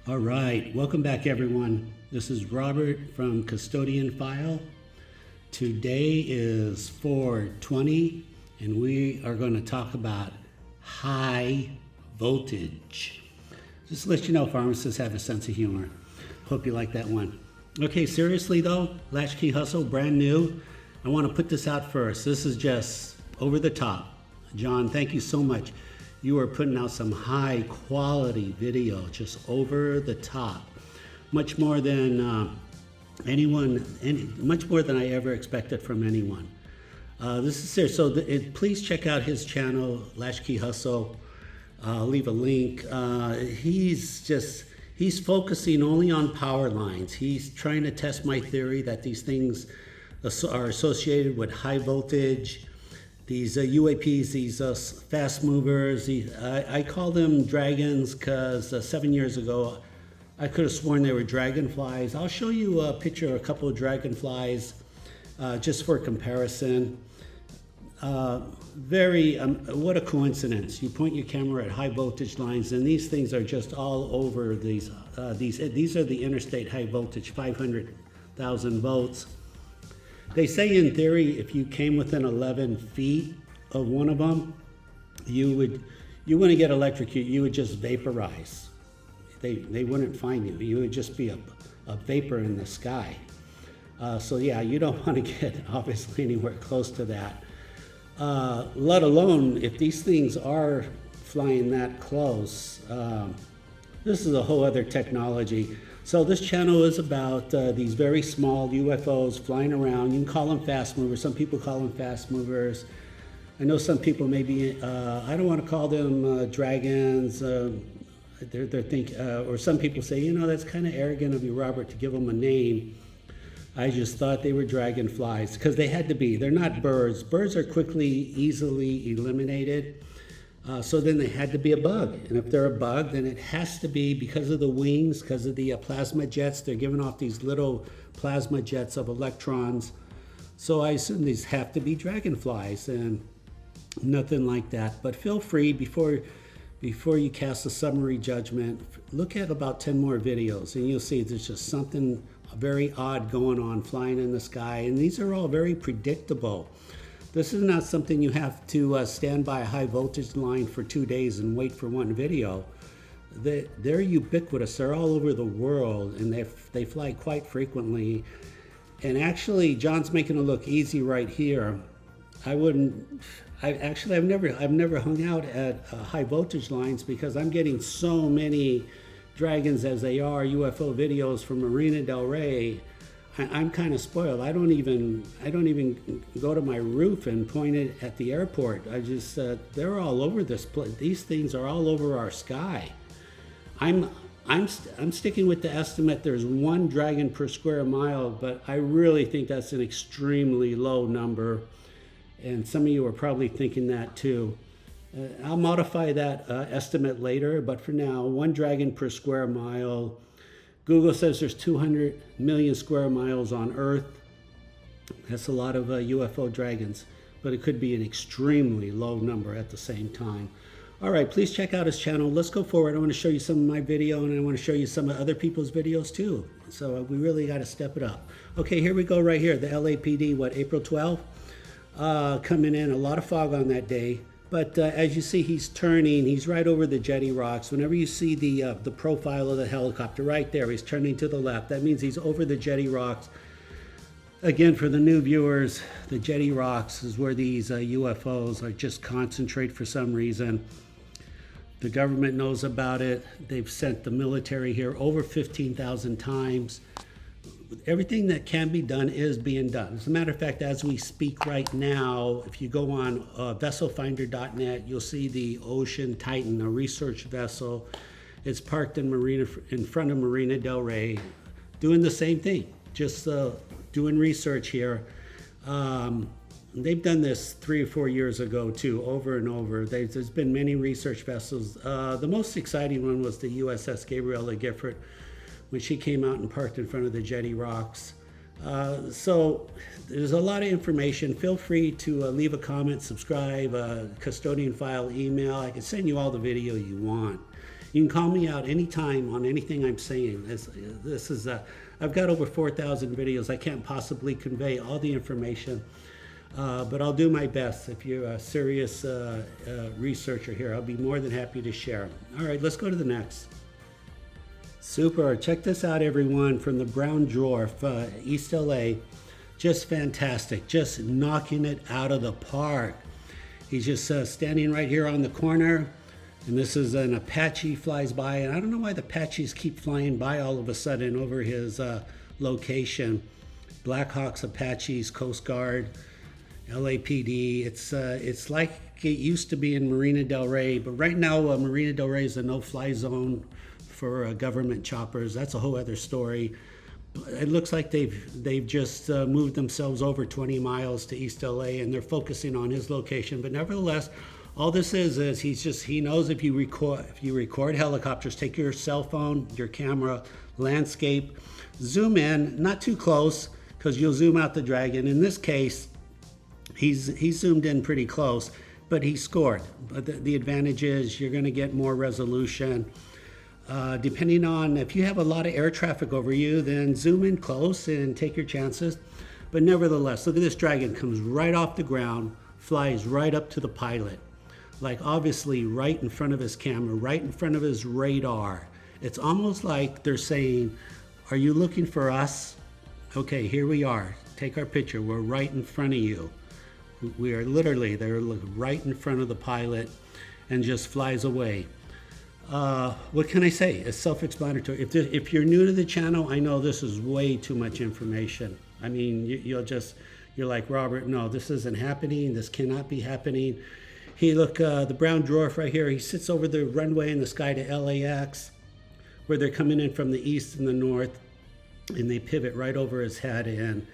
All right, welcome back everyone. This is Robert from Custodian File. Today is 4/20 and we are going to talk about high voltage. Just to let you know, pharmacists have a sense of humor. Hope you like that one. Okay, seriously though, Latchkey Hustle, brand new. I want to put this out first. This is just over the top. John, thank you so much. You are putting out some high quality video, just over the top. Much more than much more than I ever expected from anyone. This is serious. So please check out his channel, Latchkey Hustle. I'll leave a link. He's focusing only on power lines. He's trying to test my theory that these things are associated with high voltage. These UAPs, these fast movers, I call them dragons because 7 years ago, I could have sworn they were dragonflies. I'll show you a picture of a couple of dragonflies just for comparison. What a coincidence. You point your camera at high voltage lines and these things are just all over these are the interstate high voltage, 500,000 volts. They say in theory, if you came within 11 feet of one of them, you wouldn't get electrocuted, you would just vaporize. They wouldn't find you. You would just be a vapor in the sky. So yeah, you don't want to get obviously anywhere close to that. Let alone if these things are flying that close. This is a whole other technology. So this channel is about these very small UFOs flying around. You can call them fast movers. Some people call them fast movers. I know some people maybe, I don't want to call them dragons. They're thinking, or some people say, you know, that's kind of arrogant of you, Robert, to give them a name. I just thought they were dragonflies because they had to be. They're not birds. Birds are easily eliminated. So then they had to be a bug. And if they're a bug, then it has to be because of the wings, because of the plasma jets. They're giving off these little plasma jets of electrons. So I assume these have to be dragonflies and nothing like that. But feel free, before you cast a summary judgment, look at about 10 more videos and you'll see there's just something very odd going on flying in the sky. And these are all very predictable. This is not something you have to stand by a high voltage line for 2 days and wait for one video. They're ubiquitous. They're all over the world and they fly quite frequently. And actually, John's making it look easy right here. I've never hung out at high voltage lines because I'm getting so many dragons as they are UFO videos from Marina Del Rey. I'm kind of spoiled. I don't even go to my roof and point it at the airport. They're all over this place. These things are all over our sky. I'm sticking with the estimate there's one dragon per square mile, but I really think that's an extremely low number. And some of you are probably thinking that too. I'll modify that estimate later, but for now, one dragon per square mile. Google says there's 200 million square miles on Earth. That's a lot of UFO dragons, but it could be an extremely low number at the same time. All right, please check out his channel. Let's go forward. I want to show you some of my video and I want to show you some of other people's videos too. So we really got to step it up. Okay, here we go right here. The LAPD, April 12th? Coming in, a lot of fog on that day. But as you see, he's turning. He's right over the jetty rocks. Whenever you see the profile of the helicopter right there, he's turning to the left. That means he's over the jetty rocks. Again, for the new viewers, the jetty rocks is where these UFOs are just concentrate for some reason. The government knows about it. They've sent the military here over 15,000 times. Everything that can be done is being done. As a matter of fact, as we speak right now, if you go on vesselfinder.net, you'll see the Ocean Titan, a research vessel. It's parked in front of Marina Del Rey, doing the same thing, just doing research here. They've done this 3 or 4 years ago too, over and over. There's been many research vessels. The most exciting one was the USS Gabriela Gifford, when she came out and parked in front of the jetty rocks. So there's a lot of information. Feel free to leave a comment, subscribe, custodian file email. I can send you all the video you want. You can call me out anytime on anything I'm saying. I've got over 4,000 videos. I can't possibly convey all the information, but I'll do my best. If you're a serious researcher here, I'll be more than happy to share. All right, let's go to the next. Super, check this out everyone, from the Brown Dwarf, East LA. Just fantastic, just knocking it out of the park. He's just standing right here on the corner, and this is an Apache flies by, and I don't know why the Apaches keep flying by all of a sudden over his location. Blackhawks, Apaches, Coast Guard, LAPD. It's like it used to be in Marina Del Rey, but right now Marina Del Rey is a no-fly zone for government choppers. That's a whole other story. It looks like they've just moved themselves over 20 miles to East LA, and they're focusing on his location. But nevertheless, all this is he knows if you record helicopters, take your cell phone, your camera, landscape, zoom in, not too close, because you'll zoom out the dragon. In this case, he's zoomed in pretty close, but he scored. But the advantage is you're going to get more resolution. Depending on if you have a lot of air traffic over you, then zoom in close and take your chances. But nevertheless, look at this dragon, comes right off the ground, flies right up to the pilot. Like obviously right in front of his camera, right in front of his radar. It's almost like they're saying, are you looking for us? Okay, here we are. Take our picture. We're right in front of you. We are literally, they're right in front of the pilot and just flies away. What can I say? It's self-explanatory. If you're new to the channel, I know this is way too much information. I mean, you're like, Robert, no, this isn't happening. This cannot be happening. Look, the Brown Dwarf right here, he sits over the runway in the sky to LAX, where they're coming in from the east and the north, and they pivot right over his head. And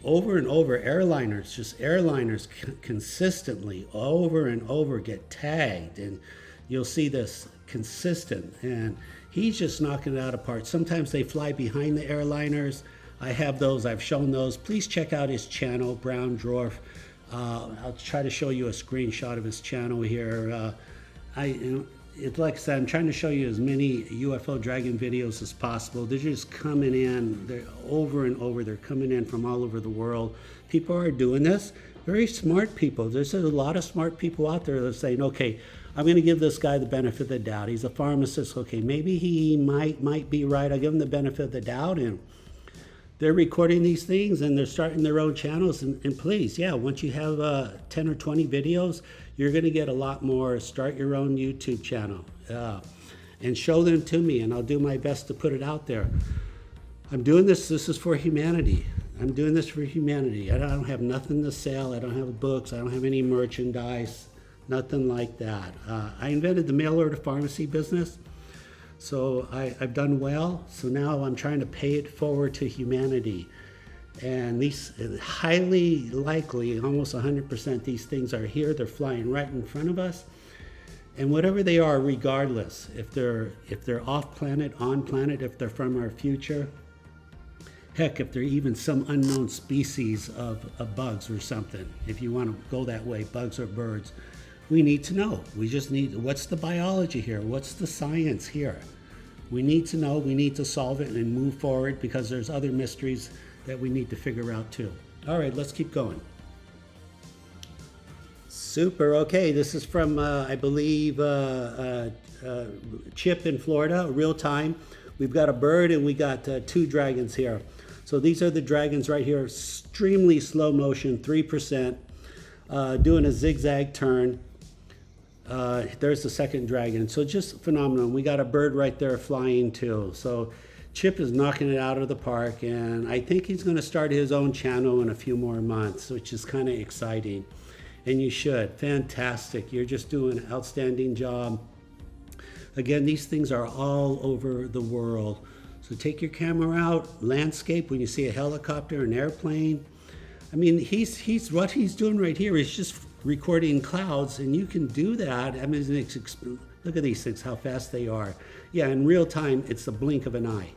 over and over, airliners consistently over and over get tagged, and you'll see this consistent, and he's just knocking it out of park. Sometimes they fly behind the airliners. I have those, I've shown those. Please check out his channel, Brown Dwarf. I'll try to show you a screenshot of his channel here. Like I said, I'm trying to show you as many UFO Dragon videos as possible. They're just coming in, they're over and over. They're coming in from all over the world. People are doing this. Very smart people. There's a lot of smart people out there that are saying, okay, I'm going to give this guy the benefit of the doubt. He's a pharmacist. Okay, maybe he might be right. I'll give him the benefit of the doubt. And they're recording these things, and they're starting their own channels. And please, yeah, once you have 10 or 20 videos, you're going to get a lot more. Start your own YouTube channel and show them to me, and I'll do my best to put it out there. I'm doing this. This is for humanity. I'm doing this for humanity. I don't have nothing to sell. I don't have books. I don't have any merchandise. Nothing like that. I invented the mail order pharmacy business, so I've done well. So now I'm trying to pay it forward to humanity. And these, highly likely, almost 100%, these things are here. They're flying right in front of us. And whatever they are, regardless, if they're off planet, on planet, if they're from our future, heck, if they're even some unknown species of bugs or something, if you want to go that way, bugs or birds, we need to know. We just need, what's the biology here? What's the science here? We need to know, we need to solve it and move forward, because there's other mysteries that we need to figure out too. All right, let's keep going. Super, okay, this is from, I believe, Chip in Florida, real time. We've got a bird and we got 2 dragons here. So these are the dragons right here, extremely slow motion, 3%, doing a zigzag turn. There's the second dragon. So just phenomenal. We got a bird right there flying too. So Chip is knocking it out of the park, and I think he's going to start his own channel in a few more months, which is kind of exciting. And you should. Fantastic. You're just doing an outstanding job. Again, these things are all over the world. So take your camera out, landscape, when you see a helicopter, an airplane. I mean, he's what he's doing right here is just recording clouds, and you can do that. I mean, look at these things, how fast they are. Yeah, in real time, it's a blink of an eye,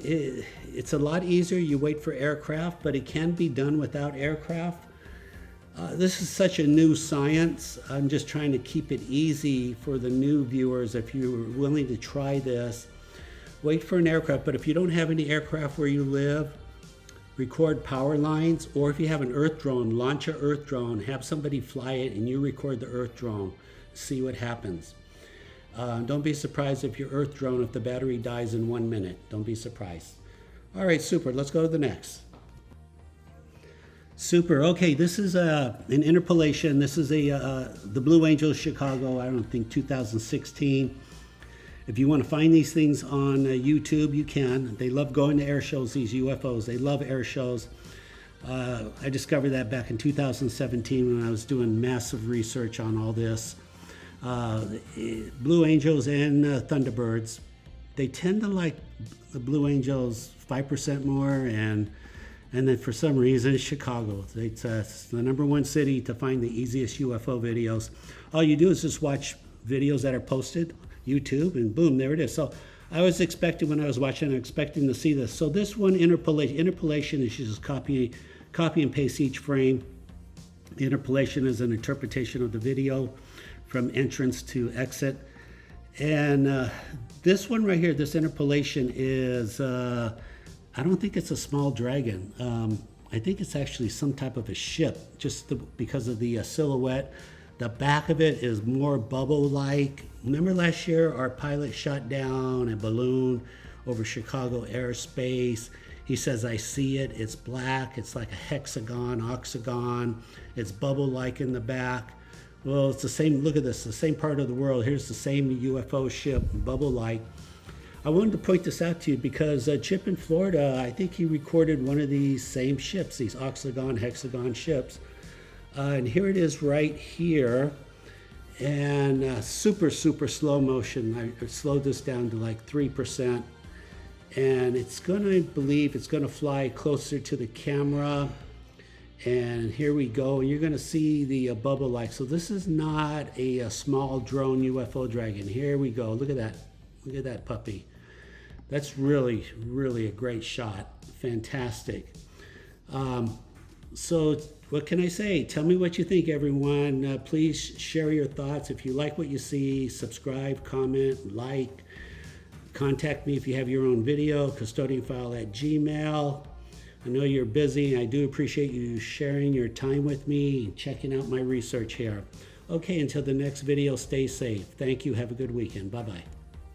It's a lot easier. You wait for aircraft, but it can be done without aircraft. This is such a new science. I'm just trying to keep it easy for the new viewers. If you're willing to try this, wait for an aircraft. But if you don't have any aircraft where you live, record power lines. Or if you have an Earth drone, launch an Earth drone, have somebody fly it, and you record the Earth drone. See what happens. Don't be surprised if your Earth drone, if the battery dies in 1 minute. Don't be surprised. All right, super. Let's go to the next. Super. Okay, this is an interpolation. This is the Blue Angels Chicago, I don't think 2016. If you want to find these things on YouTube, you can. They love going to air shows, these UFOs. They love air shows. I discovered that back in 2017 when I was doing massive research on all this. Blue Angels and Thunderbirds, they tend to like the Blue Angels 5% more, and then for some reason, Chicago. It's the #1 city to find the easiest UFO videos. All you do is just watch videos that are posted, YouTube, and boom, there it is. So I was expecting, when I was watching, I'm expecting to see this. So this one, interpolation is just copy and paste each frame. The interpolation is an interpretation of the video from entrance to exit. And this one right here, this interpolation is, I don't think it's a small dragon. I think it's actually some type of a ship, just because of the silhouette. The back of it is more bubble-like. Remember last year, our pilot shot down a balloon over Chicago airspace. He says, I see it, it's black, it's like a hexagon, octagon, it's bubble-like in the back. Well, it's the same, look at this, the same part of the world. Here's the same UFO ship, bubble-like. I wanted to point this out to you because Chip in Florida, I think he recorded one of these same ships, these octagon, hexagon ships. And here it is right here. And super slow motion. I slowed this down to like 3%. And it's gonna, I believe, it's gonna fly closer to the camera. And here we go. And you're gonna see the bubble light. So this is not a small drone UFO dragon. Here we go. Look at that. Look at that puppy. That's really a great shot. Fantastic. So what can I say? Tell me what you think, everyone. Please share your thoughts. If you like what you see, subscribe, comment, like. Contact me if you have your own video, custodianfile@gmail.com. I know you're busy. I do appreciate you sharing your time with me and checking out my research here. Okay, until the next video, stay safe. Thank you. Have a good weekend. Bye-bye.